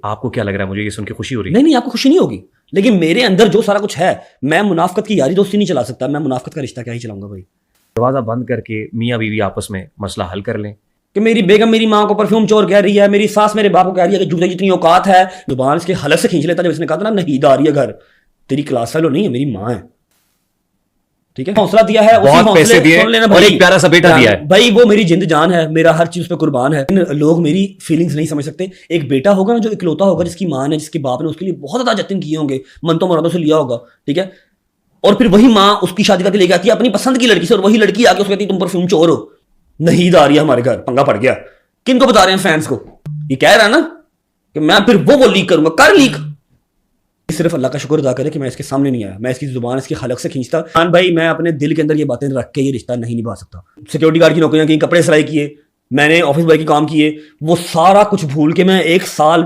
आपको क्या लग रहा है? मुझे ये सुन के खुशी हो रही है। नहीं नहीं, आपको खुशी नहीं होगी, लेकिन मेरे अंदर जो सारा कुछ है, मैं मुनाफकत की यारी दोस्ती नहीं चला सकता। मैं मुनाफकत का रिश्ता क्या ही चलाऊंगा भाई। दरवाजा बंद करके मियाँ बीवी आपस में मसला हल कर लें कि मेरी बेगम मेरी माँ को परफ्यूम चोर कह रही है, मेरी सास मेरे बाप को कह रही है कि जूते जितनी औकात है, जुबान इसके हलक से खींच लेता जब इसने कहा था ना नहीद आ रही है घर, तेरी क्लास फेलो नहीं है, मेरी माँ है। ठीक है, हौसला दिया है, बहुत पैसे दिए और एक प्यारा सा बेटा दिया है भाई। वो मेरी जिंद जान है, मेरा हर चीज पे कुर्बान है। लोग मेरी फीलिंग्स नहीं समझ सकते। एक बेटा होगा ना जो इकलौता होगा, जिसकी माँ ने जिसके बाप ने उसके लिए बहुत ज्यादा जतन किए होंगे, मन तो मुरादों से लिया होगा, ठीक है, और फिर वही माँ उसकी शादी करके लेके आती है अपनी पसंद की लड़की से, और वही लड़की आके उसको कहती है तुम परफ्यूम चोर हो, नहीद आ रही है हमारे घर, पंगा पड़ गया। किनको बता रहे हैं? फैंस को। ये कह रहा है ना कि मैं फिर वो लीक करूंगा, कर लीक। सिर्फ अल्लाह का शुक्र अदा करे कि मैं इसके सामने नहीं आया। मैं इसकी जुबान इसकी हलक से खींचता। खान भाई, मैं अपने दिल के अंदर ये बातें रख के ये रिश्ता नहीं निभा सकता। सिक्योरिटी गार्ड की नौकरियां की, कपड़े सिलाई किए, मैंने ऑफिस बॉय के काम किए, वो सारा कुछ भूल के मैं 1 साल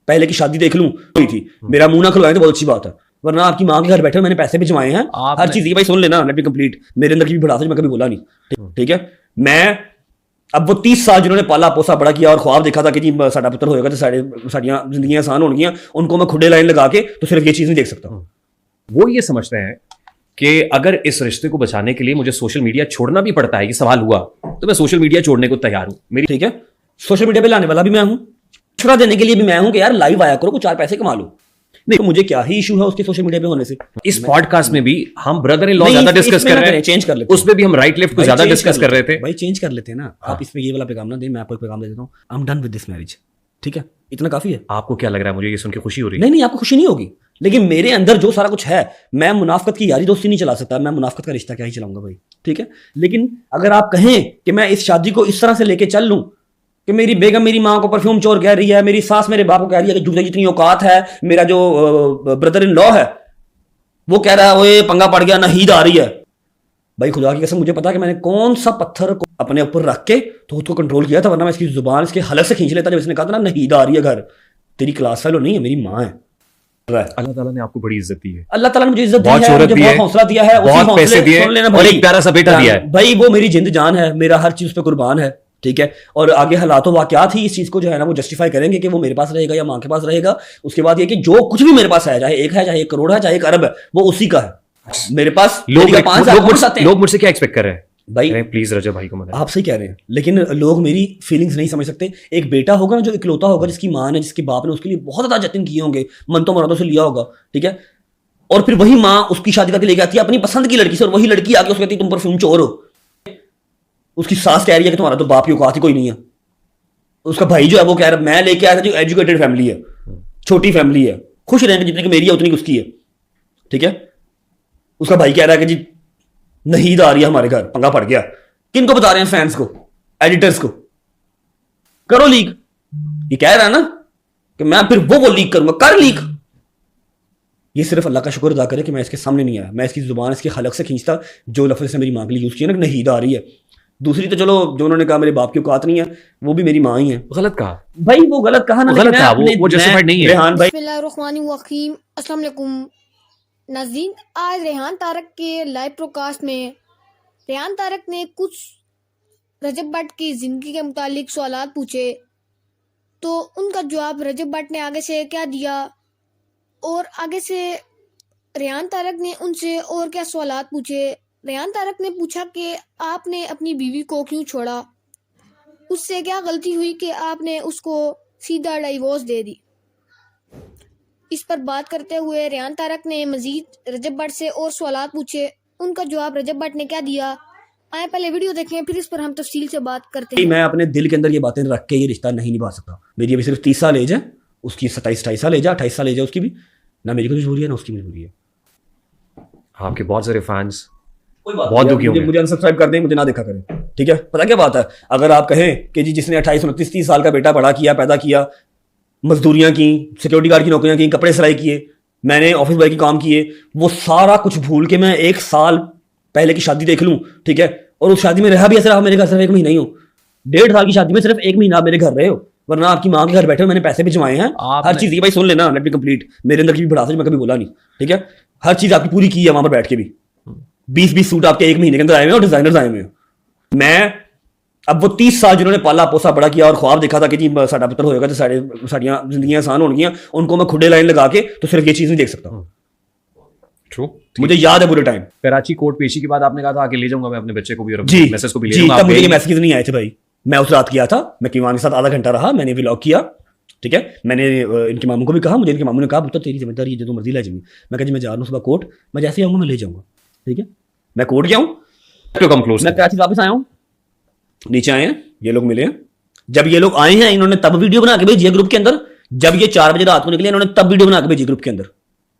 पहले की शादी देख लूं हुई थी, मेरा मुंह ना खुलवाए तो बहुत अच्छी बात है, वरना आपकी माँ के घर बैठे मैंने पैसे भी जमाए हैं, हर चीज। भाई सुन लेना, लेट मी कंप्लीट। मेरे अंदर की भी भड़ास मैं कभी बोला नहीं, ठीक है। मैं अब वो 30 साल जिन्होंने पाला पोसा बड़ा किया और ख्वाब देखा था कि जी साडा पुत्र होएगा तो साड़ियां जिंदगियां आसान होंगियां, उनको मैं खुडे लाइन लगा के तो सिर्फ ये चीज नहीं देख सकता। वो ये समझते हैं कि अगर इस रिश्ते को बचाने के लिए मुझे सोशल मीडिया छोड़ना भी पड़ता है, ये सवाल हुआ, तो मैं सोशल मीडिया छोड़ने को तैयार हूं। मेरी ठीक है, सोशल मीडिया पे लाने वाला भी मैं हूं, मशवरा देने के लिए भी मैं हूं कि यार लाइव आया करो, कुछ 4 पैसे कमा लो। नहीं तो मुझे क्या ही इशू है उसके सोशल मीडिया पे होने से। इस पॉडकास्ट में भी हम ब्रदर इन लॉ ज्यादा डिस्कस कर रहे हैं, चेंज कर लेते, उसमें भी हम राइट लेफ्ट को ज्यादा डिस्कस कर रहे थे। भाई चेंज कर लेते हैं ना। आप इसमें ये वाला पैगाम ना दें, मैं आपको एक पैगाम दे देता हूं, I am done with this marriage. ठीक है, इतना काफी है। आपको क्या लग रहा है? मुझे ये सुन के खुशी हो रही है। नहीं नहीं, आपको खुशी नहीं होगी, लेकिन मेरे अंदर जो सारा कुछ है, मैं मुनाफकत की यारी दोस्ती नहीं चला सकता। मैं मुनाफकत का रिश्ता क्या ही चलाऊंगा भाई। ठीक है, लेकिन अगर आप कहें कि मैं इस शादी को इस तरह से लेके चल लूं कि मेरी बेगम मेरी माँ को परफ्यूम चोर कह रही है, मेरी सास मेरे बाप को कह रही है कि जूते जितनी औकात है, मेरा जो ब्रदर इन लॉ है वो कह रहा है ओए पंगा पड़ गया, नहीद आ रही है, भाई खुदा की कसम मुझे पता है कि मैंने कौन सा पत्थर को अपने ऊपर रख के तो खुद को कंट्रोल किया था, वरना मैं इसकी जुबान इसके हलक से खींच लेता जब इसने कहा था ना नहीद आ रही है घर, तेरी क्लास फेलो नहीं है, मेरी माँ है। अल्लाह ताला ने आपको बड़ी इज्जत दी है, अल्लाह ताला ने मुझे इज्जत दी बहुत है, मुझे बहुत हौसला दिया है, बहुत पैसे दिए और एक प्यारा सा बेटा दिया है। भाई वो मेरी जिंद जान है, मेरा हर चीज पे कुर्बान है। ठीक है, और आगे हालात वाकयात ही इस चीज को जो है ना वो जस्टिफाई करेंगे कि वो मेरे पास रहेगा या माँ के पास रहेगा। उसके बाद ये कि जो कुछ भी मेरे पास है, चाहे 1 है, चाहे 1 करोड़ है, चाहे 1 अरब है, वो उसी का है मेरे पास। लोग मुझसे क्या एक्सपेक्ट कर रहे हैं भाई? प्लीज रजब भाई को मदद। आप सही कह रहे हैं, लेकिन लोग मेरी फीलिंग्स नहीं समझ सकते। एक बेटा होगा ना जो इकलौता होगा, जिसकी माँ ने जिसके बाप ने उसके लिए बहुत ज्यादा जतन किए होंगे, मन तो मुरादों से लिया होगा, ठीक है, और फिर वही माँ उसकी शादी करके लेके आती है अपनी पसंद की लड़की से, और वही लड़की आके उसको कहती है तुम परफ्यूम चोर हो। उसकी सास कह रही है कि तुम्हारा तो बाप की औकात ही कोई नहीं है। उसका भाई जो है वो कह रहा है मैं लेके आया था, जो एजुकेटेड फैमिली है, छोटी फैमिली है, खुश रहेंगे जितनी की मेरी है उतनी उसकी है। ठीक है, उसका भाई कह रहा है कि जी नहीद आ रही है हमारे घर, पंगा पड़ गया। किनको बता रहे हैं? फैंस को, एडिटर्स को। करो लीक। ये कह रहा है ना कि मैं फिर वो लीक करूंगा, कर लीक। ये सिर्फ अल्लाह का शुक्र अदा करे कि मैं इसके सामने नहीं आया। मैं इसकी जुबान इसकी हलक से खींचता, जो लफ्ज़ से मेरी माँ के लिए यूज किया ना नहीद आ रही है। दूसरी तो चलो जो उन्होंने कहा मेरे बाप की औकात नहीं है, वो भी मेरी माँ ही है। गलत कहा भाई, वो गलत कहा ना, गलत कहा, वो जस्टिफाइड नहीं है। रेहान भाई, बिस्मिल्लाहिर्रहमानिर्रहीम, अस्सलाम वालेकुम नाज़रीन। आज रेहान तारक के लाइव प्रोकास्ट में रेहान तारक ने कुछ रजब भट्ट की ज़िंदगी के मुतालिक सवालात पूछे, तो उनका जवाब रजब भट्ट ने आगे से क्या दिया, और आगे से रेहान तारक ने उनसे और क्या सवालात पूछे। रेहान तारक ने पूछा कि आपने अपनी बीवी को क्यों छोड़ा, उससे क्या गलती हुई कि आपने उसको सीधा डाइवोर्स दे दी। इस पर बात करते हुए रेहान तारक ने मजीद रजब भट्ट से और सवालात पूछे, उनका जवाब रजब भट्ट ने क्या दिया। आए पहले वीडियो देखें, फिर इस पर हम तफसील से बात करते हैं। मैं अपने दिल के अंदर ये बातें रख के ये रिश्ता नहीं निभा सकता। मेरी अभी सिर्फ 30 साल एज है, उसकी 27-28 साल एज है, 28 साल एज है उसकी भी। ना मेरी कोई मजबूरी है ना उसकी मजबूरी है। आपके बहुत सारे फैंस बहुत दुखी होंगे, मुझे अनसब्सक्राइब कर दें, मुझे ना देखा करें। ठीक है, पता क्या बात है, अगर आप कहें कि जी जिसने 28, 29, 30 साल का बेटा बड़ा किया, पैदा किया, मजदूरियां की, सिक्योरिटी गार्ड की नौकरियां की, कपड़े सिलाई किए, मैंने ऑफिस बॉय के काम किए, वो सारा कुछ भूल के मैं 1 साल पहले की शादी देख लूं, ठीक है, और उस शादी में रहा भी ऐसा रहा मेरे घर सिर्फ 1 महीना ही हो, 1.5 साल की शादी में सिर्फ 1 महीना मेरे घर रहे हो, वरना आपकी माँ के घर बैठे हो, मैंने पैसे भी जमाए हैं, हर चीज। ये भाई सुन लेना, लेट मी कंप्लीट। मेरे अंदर की भी भड़ास मैं कभी बोला नहीं, ठीक है, हर चीज आपकी पूरी की है वहां पर बैठ के भी। 20-20 सूट आपके 1 महीने के अंदर आए हुए हैं और डिजाइनर्स आए हुए हैं। मैं अब वो 30 साल जिन्होंने पाला पोसा बड़ा किया और ख्वाब देखा था कि जी साडा पुत्र होएगा तो साड़ियाँ जिंदगियां आसान होंगी, उनको मैं खुडे लाइन लगा के तो सिर्फ ये चीज नहीं देख सकता हूँ। ट्रू। मुझे याद है पूरे टाइम कराची कोर्ट पेशी के बाद आपने कहा था आके ले जाऊंगा मैं अपने बच्चे को भी और जी मैसेज को भी ले जी, जाऊंगा। तब आप मुझे ये गए? मैसेज नहीं आए थे भाई। मैं उस रात किया था, मैं कीमान के साथ आधा घंटा रहा, मैंने व्लॉग किया, ठीक है। मैंने इनके मामू को भी कहा, मुझे इनके मामू ने कहा पुत्र तेरी जिम्मेदारी है, जो तू मर्जी ले जाएंगे। मैं कहा जी मैं जा रहा हूँ सुबह कोर्ट, मैं जैसे ही आऊँगा मैं ले जाऊँगा, ठीक है। मैं कोर्ट गया हूँ, To come close. मैं कराची वापस आया हूँ, नीचे आए हैं ये लोग मिले हैं। जब ये लोग आए हैं इन्होंने तब वीडियो बना के भेजी है ग्रुप के अंदर। जब ये 4 बजे रात को निकले इन्होंने तब वीडियो बना के भेजी ग्रुप के अंदर।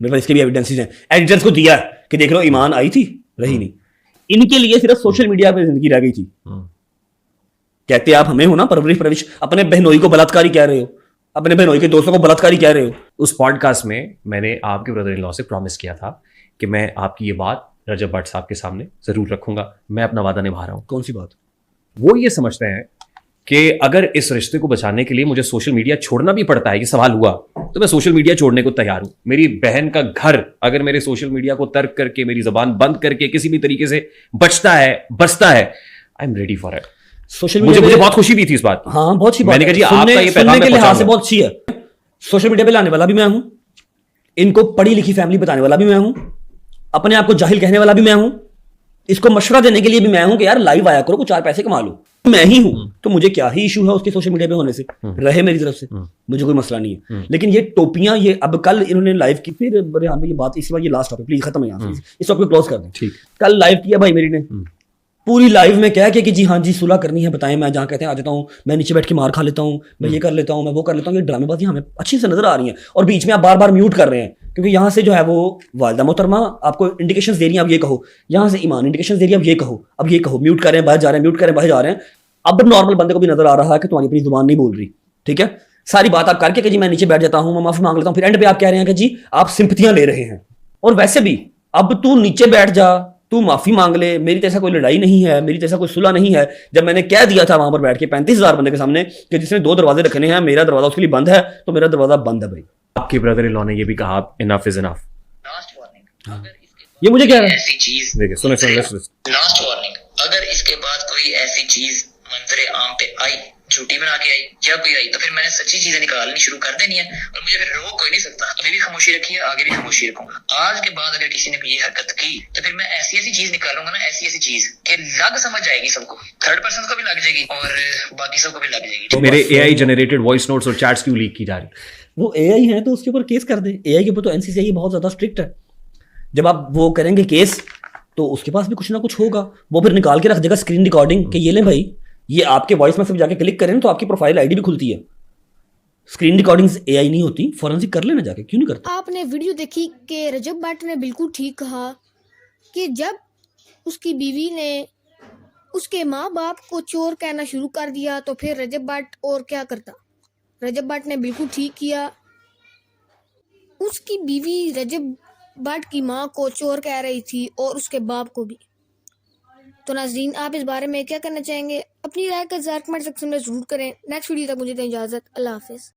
मेरे पास इसके भी एविडेंसेस हैं, एडिटर्स को दिया है कि देख लो ईमान आई थी, रही नहीं। इनके लिए सिर्फ सोशल मीडिया पे जिंदगी रह गई थी। कहते आप हमें हो ना परवरिश, अपने बहनोई को बलात्कारी कह रहे हो, अपने बहनोई के दोस्तों को बलात्कारी कह रहे हो। उस पॉडकास्ट में मैंने आपके ब्रदर इन लॉ से प्रॉमिस किया था कि मैं आपकी ये बात रजब भट्ट साहब के सामने जरूर रखूंगा। मैं अपना वादा निभा रहा हूं। कौन सी बात? वो ये समझते हैं कि अगर इस रिश्ते को बचाने के लिए मुझे सोशल मीडिया छोड़ना भी पड़ता है, कि सवाल हुआ, तो मैं सोशल मीडिया छोड़ने को तैयार हूं। मेरी बहन का घर अगर मेरे सोशल मीडिया को तर्क करके, मेरी जबान बंद करके किसी भी तरीके से बचता है, I am ready for it. Social मुझे मीडिया बहुत खुशी भी थी इस बात। हाँ बहुत अच्छी बात मैंने है। कहा जी आपका ये पैगाम सुनने के मैं लिहाज से पहुंचाऊंगा। बहुत अच्छी है। सोशल मीडिया पे लाने वाला भी मैं हूं, इनको पढ़ी लिखी फैमिली बताने वाला भी मैं हूं, अपने आप को जाहिल कहने वाला भी मैं हूं, इसको मशवरा देने के लिए भी मैं हूं कि यार लाइव आया करो, कुछ 4 पैसे कमा लो। मैं ही हूं, तो मुझे क्या ही इशू है उसके सोशल मीडिया पे होने से, रहे मेरी तरफ से, मुझे कोई मसला नहीं है। लेकिन ये टोपियां, ये अब कल इन्होंने लाइव की, फिर रेहान भाई ये बात इस बार ये लास्ट टॉपिक प्लीज खत्म है यहाँ से, इस टॉपिक क्लोज कर दें। ठीक। कल लाइव किया भाई मेरी ने, पूरी लाइव में कह के कि जी हाँ जी सुलह करनी है बताएं, मैं जहाँ कहते हैं आ जाता हूँ, मैं नीचे बैठ के मार खा लेता हूँ, मैं ये कर लेता हूँ, मैं वो कर लेता हूँ। ये ड्रामेबाजी हमें अच्छी से नजर आ रही है और बीच में आप बार बार म्यूट कर रहे हैं, क्योंकि यहाँ से जो है वो वालिदा मोहतरमा आपको इंडिकेशंस दे रही हैं, अब ये कहो, यहाँ से ईमान इंडिकेशंस दे रही है, अब ये कहो, अब ये कहो, म्यूट कर रहे हैं बाहर जा रहे हैं, म्यूट कर रहे हैं बाहर जा रहे हैं। अब नॉर्मल बंदे को भी नजर आ रहा है कि तुम्हारी अपनी जुबान नहीं बोल रही, ठीक है। सारी बात आप करके कि जी मैं नीचे बैठ जाता हूँ, मैं माफी मांग लेता हूँ, फिर एंड पे आप कह रहे हैं कि जी आप सिंपथियां ले रहे हैं। और वैसे भी अब तू नीचे बैठ जा, तू माफी मांग ले, मेरी जैसा कोई लड़ाई नहीं है, मेरी जैसा कोई सुलह नहीं है। जब मैंने कह दिया था वहां पर बैठ के 35,000 बंदे के सामने कि जिसने 2 दरवाजे रखने हैं, मेरा दरवाजा उसके लिए बंद है, तो मेरा दरवाजा बंद है भाई। आपके ब्रदर इन लॉ ने ये भी कहा enough is enough. Last warning, अगर ये मुझे कह रहा है, ऐसी चीज, देखिए सुने लास्ट वार्निंग, अगर इसके बाद कोई ऐसी चीज मंजरे आम पे आई, झूठी बना के आई या कोई आई, तो फिर मैंने सच्ची चीजें निकालनी शुरू कर देनी है और मुझे फिर रोक कोई नहीं सकता। अभी भी खामोशी रखी है, आगे भी खामोशी रखूंगा। आज के बाद अगर किसी ने ये हरकत की तो फिर मैं ऐसी ऐसी चीज निकालूंगा ना, ऐसी ऐसी चीज कि लग समझ जाएगी सबको, थर्ड पर्सन को भी लग जाएगी और बाकी सबको भी लग जाएगी। मेरे एआई जनरेटेड वॉइस नोट्स और चैट्स क्यों लीक की जा रही? वो एआई है तो उसके ऊपर केस कर दे। एआई के ऊपर तो एनसीसीआई बहुत ज्यादा स्ट्रिक्ट है। जब आप वो करेंगे केस तो उसके पास भी कुछ ना कुछ होगा, वो फिर निकाल के रख देगा स्क्रीन रिकॉर्डिंग कि ये ले भाई, ये आपके वॉइस मैसेज जाके क्लिक करें तो आपकी प्रोफाइल आईडी भी खुलती है। स्क्रीन रिकॉर्डिंग्स एआई नहीं होती, फॉरेंसिक कर लेना जाके, क्यों नहीं करते? आपने वीडियो देखी कि रजब भट्ट ने बिल्कुल ठीक कहा कि जब उसकी बीवी ने उसके माँ बाप को चोर कहना शुरू कर दिया तो फिर रजब भट्ट और क्या करता। रजब भट्ट ने बिल्कुल ठीक किया। उसकी बीवी रजब भट्ट की माँ को चोर कह रही थी और उसके बाप को भी। तो नाज़रीन आप इस बारे में क्या करना चाहेंगे? अपनी राय का इज़हार कमेंट सेक्शन में ज़रूर करें। नेक्स्ट वीडियो तक मुझे दें इजाज़त। अल्लाह हाफिज़।